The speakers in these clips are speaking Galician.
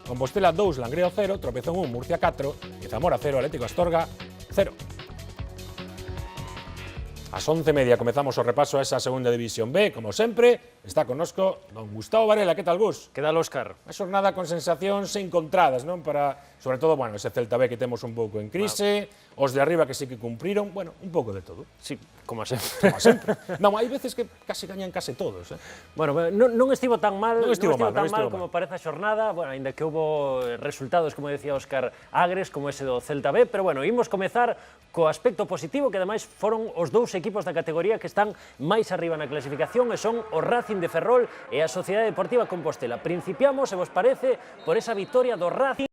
Compostela 2, Langreo 0, Tropezón 1, Murcia 4 e Zamora 0, Atlético Astorga 0. Ás 11:30 comezamos o repaso a esa segunda división B, como sempre, está connosco don Gustavo Varela. Que tal, Gus? Que tal, Óscar? Unha xornada con sensacións encontradas, non? Para, sobre todo, bueno, ese Celta B que temos un pouco en crise, os de arriba que sí que cumpriron, bueno, un pouco de todo. Sí, como sempre. Como sempre. Non, hai veces que casi gañan case todos, Bueno, non estivo tan mal, non estivo mal como parece a xornada, bueno, ainda que houbo resultados, como decía Óscar, agres, como ese do Celta B, pero bueno, imos comezar co aspecto positivo, que ademais foron os dous equipos da categoría que están máis arriba na clasificación, e son o Racing de Ferrol e a Sociedade Deportiva Compostela. Principiamos, se vos parece, por esa vitoria do Racing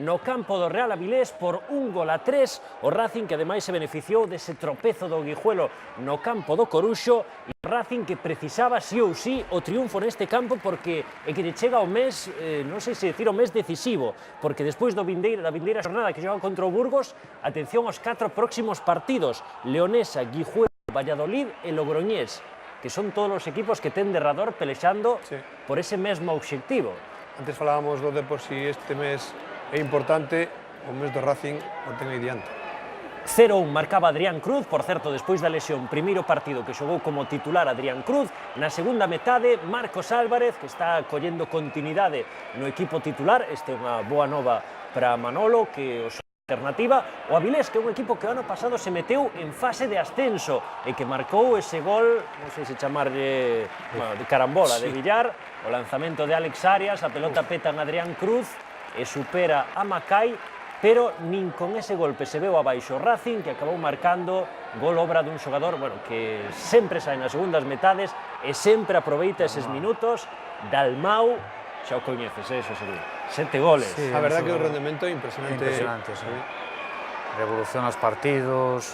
no campo do Real Avilés por 1-3, o Racing que ademais se beneficiou dese tropezo do Guijuelo no campo do Coruxo, e o Racing que precisaba sí ou sí o triunfo neste campo porque é que lle chega o mes, non sei se decir o mes decisivo, porque despois da vindeira xornada que xoga contra o Burgos, atención aos 4 próximos partidos: Leonesa, Guijuelo, Valladolid e Logroñés, que son todos os equipos que ten derrador pelexando por ese mesmo obxectivo. Antes falábamos do de por si este mes é importante, o mes do Racing o ten aí diante. 0-1 marcaba Adrián Cruz, por certo, despois da lesión, primeiro partido que xogou como titular Adrián Cruz. Na segunda metade, Marcos Álvarez, que está collendo continuidade no equipo titular. Este é unha boa nova para Manolo, que os alternativa. O Avilés, que é un equipo que o ano pasado se meteu en fase de ascenso e que marcou ese gol, non sei se chamarlle, bueno, de carambola, de billar, o lanzamento de Alex Arias, a pelota peta en Adrián Cruz e supera a Macai, pero nin con ese golpe se veu abaixo o Racing, que acabou marcando gol obra dun xogador, bueno, que sempre sai nas segundas metades e sempre aproveita eses minutos. Dalmau, xa o coñeces, eso seguro. 7 goles. Sí, a verdad que o rendemento é impresionante. Impresionante, sí. Revoluciona os partidos.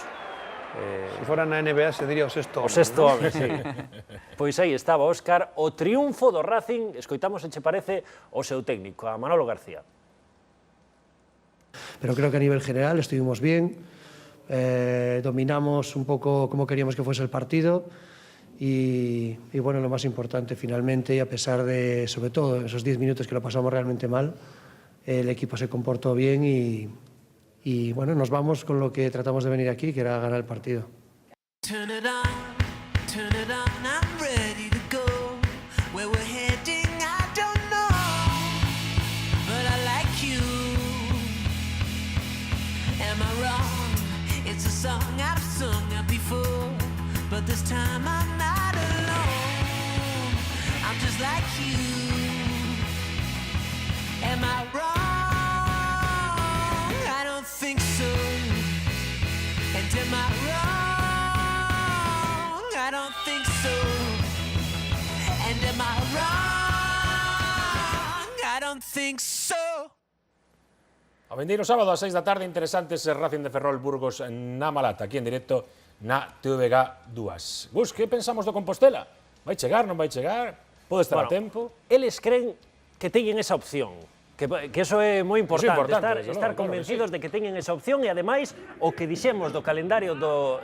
Se fora na NBA se diría o sexto home. O sexto home, sí. Pois aí estaba, Óscar, o triunfo do Racing. Escoitamos, se che parece, o seu técnico, a Manolo García. Pero creo que a nivel general estuvimos bien, dominamos un poco como queríamos que fuese el partido y bueno, lo más importante finalmente, y a pesar de, sobre todo, esos 10 minutos que lo pasamos realmente mal, el equipo se comportó bien y bueno, nos vamos con lo que tratamos de venir aquí, que era ganar el partido. Turn it on, I'm ready to go. Where we're heading, I don't know, but I like you. Am I wrong? It's a song I've sung before, but this time I'm not alone. I'm just like you. Am I wrong? I don't think so. And am I wrong? I don't think so. And am I wrong? I don't think so. O vindeiro sábado a 6 da tarde, interesante ese Racing de Ferrol Burgos na Malata, aquí en directo na TVG 2. Gus, que pensamos do Compostela? Vai chegar, non vai chegar? Pode estar a tempo? Eles creen que teñen esa opción, que eso é moi importante, estar convencidos de que teñen esa opción, e ademais o que dixemos do calendario do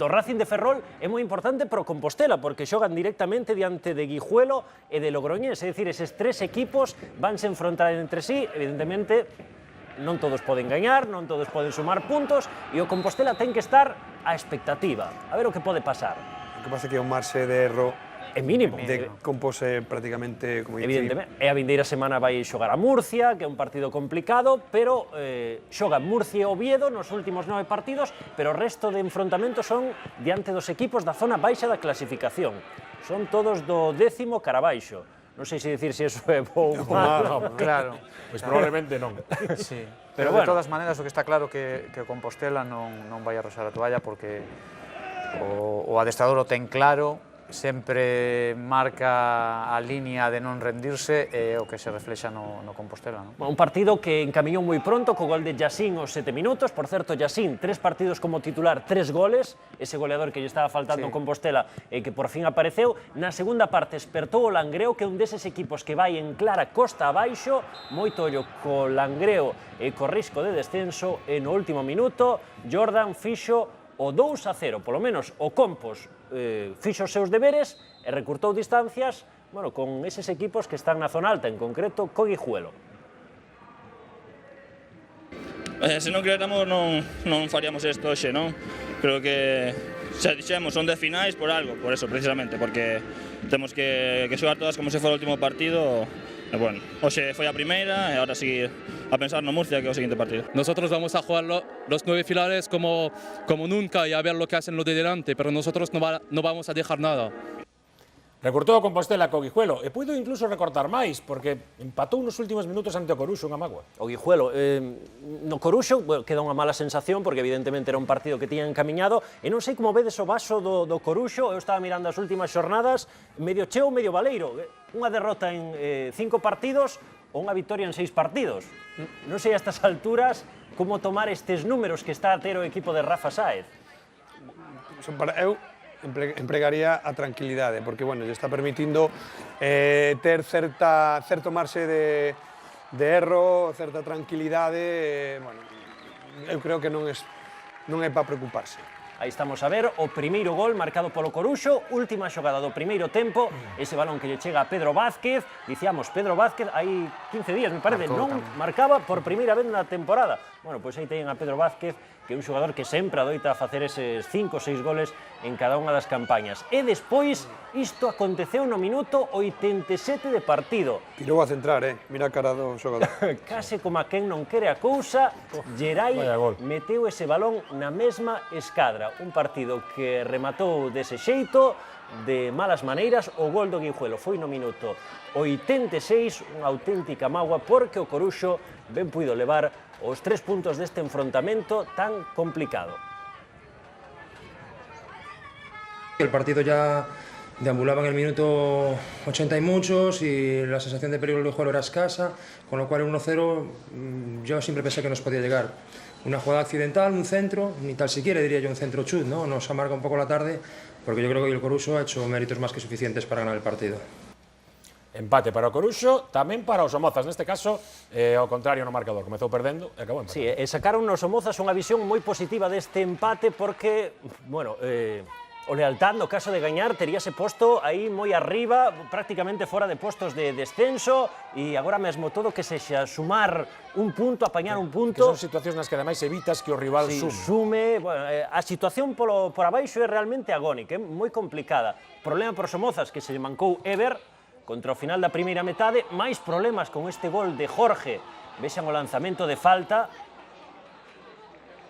Racing de Ferrol é moi importante para o Compostela, porque xogan directamente diante de Guijuelo e de Logroñés, é dicir, eses tres equipos vanse enfrontar entre sí, evidentemente non todos poden gañar, non todos poden sumar puntos, e o Compostela ten que estar á expectativa, a ver o que pode pasar. O que pasa é que é un marxe de erro é mínimo. De compose prácticamente, como evidentemente, e a vindeira semana vai xogar a Murcia, que é un partido complicado, pero xoga Murcia e Oviedo nos últimos 9 partidos, pero o resto de enfrontamentos son diante dos equipos da zona baixa da clasificación. Son todos do 10º cara baixo. Non sei se dicir se iso é bo ou malo. Claro. Pois probablemente non. Sí. Pero de todas maneiras, o que está claro que o Compostela non vai a arroxar a toalla, porque o adestrador o ten claro, sempre marca a línea de non rendirse, e o que se reflexa no Compostela. Un partido que encamiñou moi pronto, co gol de Yacín aos 7 minutos. Por certo, Yacín, 3 partidos como titular, 3 goles, ese goleador que lle estaba faltando en Compostela e que por fin apareceu. Na segunda parte espertou o Langreo, que é un deses equipos que vai en clara costa abaixo, moito ollo co Langreo e co risco de descenso, e no último minuto Jordan fixo o 2-0, polo menos o Compos fixo os seus deberes e recurtou distancias, bueno, con eses equipos que están na zona alta, en concreto co Guijuelo. Se non queréramos non faríamos isto hoxe, non? Creo que xa dixemos, son de finais por algo, por eso precisamente, porque temos que xogar todas como se fora o último partido. E bueno, hoxe foi a primeira e ahora seguir a pensar no Murcia, que é o seguinte partido. Nosotros vamos a jugar los 9 finales como nunca y a ver lo que hacen los de delante, pero nosotros no vamos a dejar nada. Recortou o Compostela co Guijuelo e puido incluso recortar máis, porque empatou nos últimos minutos ante o Coruxo, unha mágoa. O Guijuelo, no Coruxo, bueno, queda unha mala sensación, porque evidentemente era un partido que tiñan encaminhado, e non sei como vedes o vaso do Coruxo, eu estaba mirando as últimas xornadas, medio cheo, medio baleiro, unha derrota en 5 partidos ou unha victoria en 6 partidos. Non sei a estas alturas como tomar estes números que está a ter o equipo de Rafa Sáez. Eu empregaría a tranquilidade, porque, bueno, lle está permitindo ter certo marxe de erro, certa tranquilidade, bueno, eu creo que non é para preocuparse. Aí estamos a ver o primeiro gol marcado polo Coruxo, última xogada do primeiro tempo, ese balón que lle chega a Pedro Vázquez, dicíamos Pedro Vázquez, hai 15 días, me parece, non marcaba por primeira vez na temporada. Bueno, pois aí teñen a Pedro Vázquez, que é un xogador que sempre adoita a facer eses 5 ou 6 goles en cada unha das campañas. E despois, isto aconteceu no minuto 87 de partido. Tirou a centrar, mira a cara do xogador. Case como a quen non quere a cousa, Gerai meteu ese balón na mesma escadra. Un partido que rematou dese xeito, de malas maneiras. O gol do Guijuelo foi no minuto 86, unha auténtica mágoa, porque o Coruxo ben puido levar os 3 puntos deste enfrontamento tan complicado. El partido ya deambulaba en el minuto 80 y muchos y la sensación de peligro del juego era escasa, con lo cual el 1-0 yo siempre pensé que nos podía llegar. Una jugada accidental, un centro, ni tal siquiera diría yo un centro chut, ¿no? Nos amarga un poco la tarde, porque yo creo que el Coruxo ha hecho méritos más que suficientes para ganar el partido. Empate para o Coruxo, tamén para os Somozas, neste caso, ao contrario no marcador, comezou perdendo e acabou empate. Sí, e sacaron nos Somozas unha visión moi positiva deste empate porque, bueno, o Lealtad, no caso de gañar, teríase posto aí moi arriba, prácticamente fora de postos de descenso, e agora mesmo todo que sexa sumar un punto, apañar un punto... Que son situacións nas que ademais evitas que o rival sume. Bueno, a situación por abaixo é realmente agónica, é moi complicada. Problema por Somozas, que se lle mancou Ever contra o final da primeira metade, máis problemas con este gol de Jorge. Vexan o lanzamento de falta.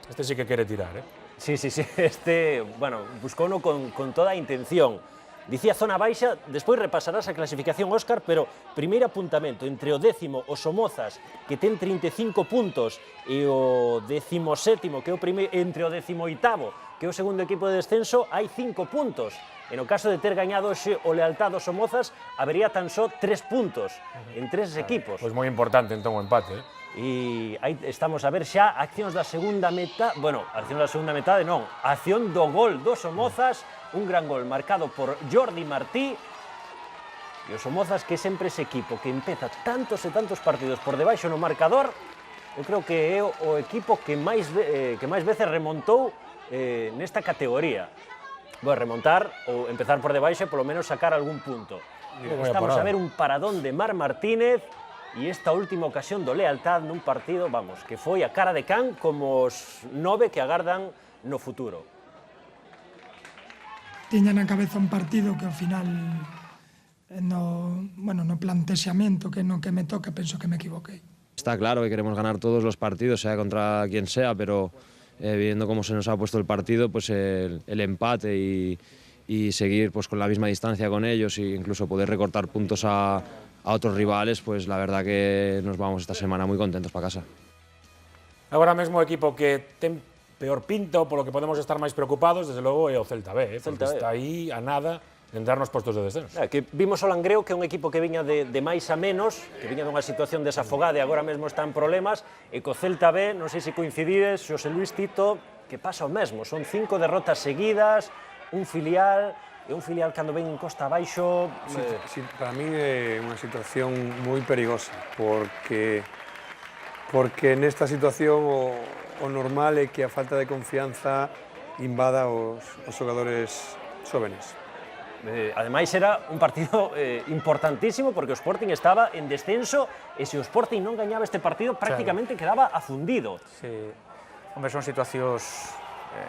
Este sí que quere tirar, Sí, este, bueno, buscouno con toda a intención. Dicía zona baixa, despois repasarás a clasificación, Óscar, pero primeiro apuntamento entre o 10º, o Somozas, que ten 35 puntos, e o 17º, que é o primeiro, entre o 18º, que é o segundo equipo de descenso, hai 5 puntos. E no caso de ter gañado hoxe o Lealtad dos Somozas, habería tan só 3 puntos en 3 equipos. Pois moi importante entón o empate, E aí estamos a ver xa accións da segunda metade, bueno, accións da segunda metade non, acción do gol dos Somozas, un gran gol marcado por Jordi Martí, e os Somozas, que sempre ese equipo que empeza tantos e tantos partidos por debaixo no marcador, eu creo que é o equipo que máis veces remontou nesta categoría. Bueno, remontar ou empezar por debaixo e polo menos sacar algún punto. Estamos a ver un paradón de Marc Martínez e esta última ocasión do Lealtad nun partido, vamos, que foi a cara de can como os 9 que agardan no futuro. Tiña na cabeza un partido que ao final no plantexamento que no que me toca penso que me equivoquei. Está claro que queremos ganar todos los partidos, sea contra quien sea, pero viendo cómo se nos ha puesto el partido, pues el empate y seguir pues con la misma distancia con ellos e incluso poder recortar puntos a otros rivales, pues la verdad que nos vamos esta semana muy contentos para casa. Agora mesmo o equipo que ten peor pinta ou polo que podemos estar máis preocupados, desde logo, é o Celta B, porque está aí a nada de entrar nos postos de descenso. Que vimos o Langreo, que é un equipo que viña de máis a menos, que viña dunha situación desafogada e agora mesmo está en problemas, e co Celta B, non sei se coincidides, Xosé Luis Tito, que pasa o mesmo, son 5 derrotas seguidas, un filial cando ven en costa abaixo... Sí, para mí é unha situación moi perigosa, porque nesta situación o normal é que a falta de confianza invada os xogadores xóvenes. Ademais, era un partido importantísimo porque o Sporting estaba en descenso e se o Sporting non gañaba este partido prácticamente quedaba afundido. Sí. Hombre, son situacións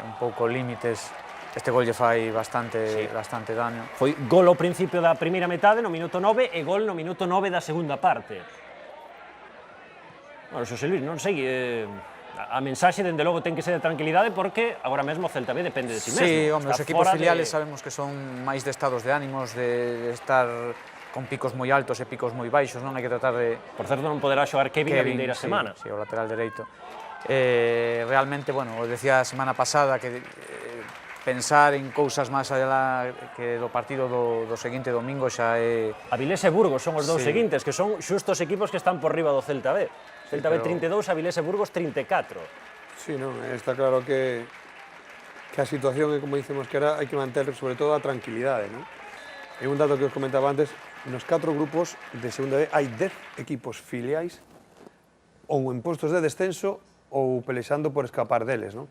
un pouco límites. Este gol lle fai bastante daño. Foi gol ao principio da primeira metade, no minuto 9, e gol no minuto 9 da segunda parte. Bueno, Xosé Luis, non sei, a mensaxe, dende logo, ten que ser de tranquilidade porque agora mesmo o Celta B depende de si mesmo. Sí, hombre, os equipos filiales de... sabemos que son máis de estados de ánimos, de estar con picos moi altos e picos moi baixos, non hai que tratar de... Por certo, non poderá xogar Kevin a vindeira semana. Sí, o lateral dereito. Realmente, bueno, os decía a semana pasada que pensar en cousas máis allá que do partido do seguinte domingo xa é... Avilés e Burgos son os dous seguintes, que son xustos equipos que están por riba do Celta B. Celta B 32, Avilés e Burgos 34. Sí, non, está claro que a situación é como dicemos que era, hai que manter sobre todo a tranquilidade, non? E un dato que os comentaba antes, nos 4 grupos de segunda B hai 10 equipos filiais ou en postos de descenso ou pelexando por escapar deles, non?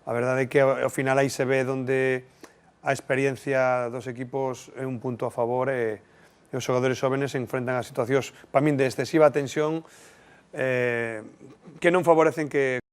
A verdade é que ao final aí se ve onde a experiencia dos equipos é un punto a favor e os xogadores jóvenes se enfrentan a situacións, para min, de excesiva tensión que non favorecen que